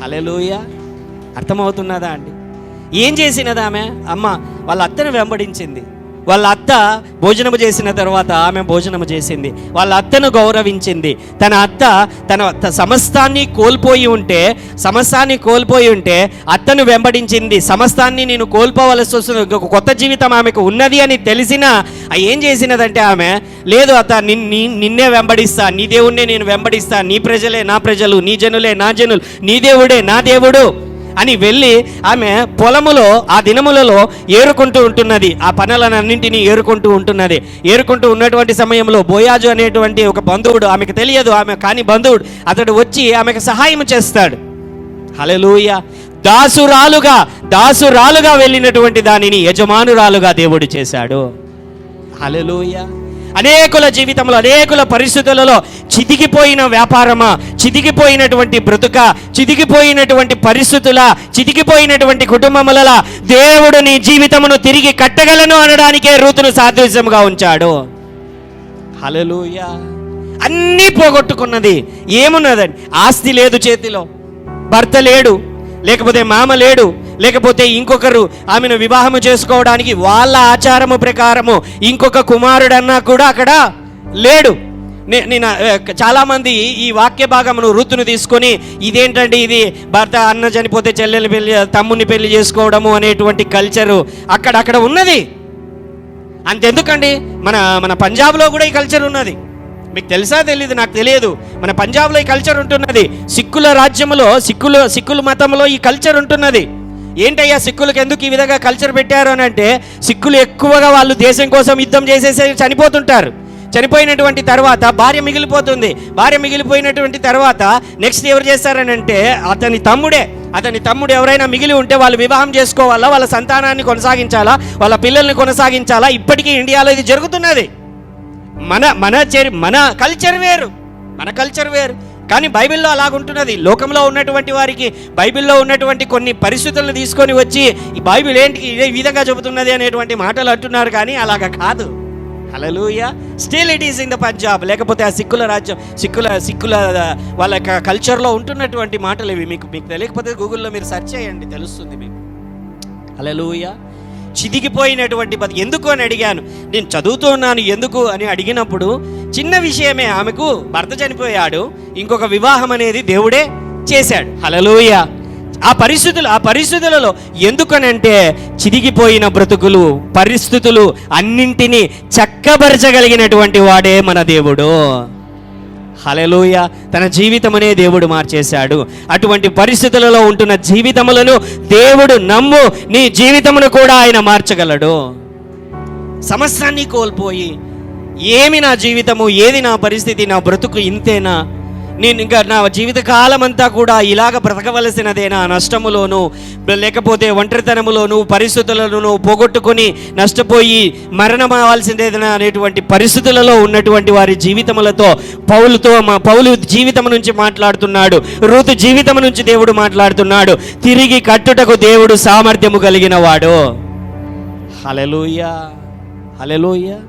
హల్లెలూయా. అర్థమవుతున్నదా అండి? ఏం చేసినది ఆమె? అమ్మ వాళ్ళ అత్తను వెంబడించింది. వాళ్ళ అత్త భోజనము చేసిన తర్వాత ఆమె భోజనము చేసింది. వాళ్ళ అత్తను గౌరవించింది. తన అత్త తన సమస్తాన్ని కోల్పోయి ఉంటే అత్తను వెంబడించింది. సమస్తాన్ని నేను కోల్పోవలసి వస్తుంది, ఒక కొత్త జీవితం ఆమెకు ఉన్నది అని తెలిసినా ఏం చేసినదంటే ఆమె, లేదు అత్త నిన్నే వెంబడిస్తా, నీ దేవుణ్ణే నేను వెంబడిస్తా, నీ ప్రజలే నా ప్రజలు, నీ జనులే నా జనులు, నీ దేవుడే నా దేవుడు అని వెళ్ళి ఆమె పొలములో ఆ దినములలో ఏరుకుంటూ ఉంటున్నది. ఆ పనులన్నింటినీ ఏరుకుంటూ ఉన్నటువంటి సమయంలో బోయాజు అనేటువంటి ఒక బంధువుడు, ఆమెకు తెలియదు ఆమె కానీ బంధువుడు, అతడు వచ్చి ఆమెకు సహాయం చేస్తాడు. హల్లెలూయా. దాసురాలుగా వెళ్ళినటువంటి దానిని యజమానురాలుగా దేవుడు చేశాడు. హల్లెలూయా. అనేకుల జీవితంలో, అనేకుల పరిస్థితులలో చితికిపోయిన వ్యాపారమా, చితికిపోయినటువంటి బ్రతుక, చితికిపోయినటువంటి పరిస్థితుల, చితికిపోయినటువంటి కుటుంబముల దేవుడు నీ జీవితమును తిరిగి కట్టగలను అనడానికే రూతును సాదృశ్యముగా ఉంచాడు. హల్లెలూయా. అన్నీ పోగొట్టుకున్నది. ఏమున్నదండి? ఆస్తి లేదు చేతిలో, భర్త లేడు, లేకపోతే మామ లేడు, లేకపోతే ఇంకొకరు ఆమెను వివాహము చేసుకోవడానికి వాళ్ళ ఆచారము ప్రకారము ఇంకొక కుమారుడన్నా కూడా అక్కడ లేడు. నేను చాలామంది ఈ వాక్య భాగమును రూతును తీసుకొని ఇదేంటండి ఇది, భర్త అన్న చనిపోతే చెల్లెలు పెళ్లి, తమ్ముని పెళ్లి చేసుకోవడము అనేటువంటి కల్చరు అక్కడ ఉన్నది. అంతెందుకండి, మన పంజాబ్లో కూడా ఈ కల్చర్ ఉన్నది. మీకు తెలుసా తెలీదు, నాకు తెలియదు. మన పంజాబ్లో ఈ కల్చర్ ఉంటున్నది. సిక్కుల రాజ్యంలో, సిక్కుల మతంలో ఈ కల్చర్ ఉంటున్నది. ఏంటయ్యా సిక్కులకు ఎందుకు ఈ విధంగా కల్చర్ పెట్టారు అని అంటే, సిక్కులు ఎక్కువగా వాళ్ళు దేశం కోసం యుద్ధం చేసేసి చనిపోతుంటారు. చనిపోయినటువంటి తర్వాత భార్య మిగిలిపోతుంది. భార్య మిగిలిపోయినటువంటి తర్వాత నెక్స్ట్ ఎవరు చేస్తారని అంటే అతని తమ్ముడు ఎవరైనా మిగిలి ఉంటే వాళ్ళు వివాహం చేసుకోవాలా, వాళ్ళ సంతానాన్ని కొనసాగించాలా, వాళ్ళ పిల్లల్ని కొనసాగించాలా. ఇప్పటికీ ఇండియాలో ఇది జరుగుతున్నది. మన కల్చర్ వేరు, కానీ బైబిల్లో అలాగుంటున్నది. లోకంలో ఉన్నటువంటి వారికి బైబిల్లో ఉన్నటువంటి కొన్ని పరిస్థితులను తీసుకొని వచ్చి ఈ బైబిల్ ఏంటి ఈ విధంగా చెబుతున్నది అనేటువంటి మాటలు అంటున్నారు, కానీ అలాగా కాదు. Hallelujah. Still it is in the Punjab. లేకపోతే ఆ సిక్కుల రాజ్యం, సిక్కుల వాళ్ళ కల్చర్లో ఉంటున్నటువంటి మాటలు ఇవి. మీకు తెలియకపోతే గూగుల్లో మీరు సెర్చ్ చేయండి, తెలుస్తుంది మీకు. హల్లెలూయా. చితికిపోయినటువంటి ఎందుకు అని అడిగాను. నేను చదువుతూ ఉన్నాను ఎందుకు అని అడిగినప్పుడు చిన్న విషయమే, ఆమెకు భర్త చనిపోయాడు, ఇంకొక వివాహం అనేది దేవుడే చేశాడు. హల్లెలూయా. ఆ పరిస్థితులలో ఎందుకనంటే చితికిపోయిన బ్రతుకులు, పరిస్థితులు అన్నింటినీ చక్కబరచగలిగినటువంటి వాడే మన దేవుడు. హల్లెలూయా. తన జీవితమనే దేవుడు మార్చేశాడు. అటువంటి పరిస్థితులలో ఉంటున్న జీవితములను దేవుడు నమ్ము, నీ జీవితమును కూడా ఆయన మార్చగలడు. సమస్తాన్ని కోల్పోయి ఏమి నా జీవితము, ఏది నా పరిస్థితి, నా బ్రతుకు ఇంతేనా, నేను ఇంకా నా జీవితకాలం అంతా కూడా ఇలాగ బ్రతకవలసినదేనా, నష్టములోను లేకపోతే ఒంటరితనములోను పరిస్థితులను పోగొట్టుకొని నష్టపోయి మరణం అవ్వాల్సిందేనా అనేటువంటి పరిస్థితులలో ఉన్నటువంటి వారి జీవితములతో పౌలు జీవితం నుంచి మాట్లాడుతున్నాడు. రూతు జీవితం నుంచి దేవుడు మాట్లాడుతున్నాడు. తిరిగి కట్టుటకు దేవుడు సామర్థ్యము కలిగిన వాడు. హల్లెలూయా. హల్లెలూయా.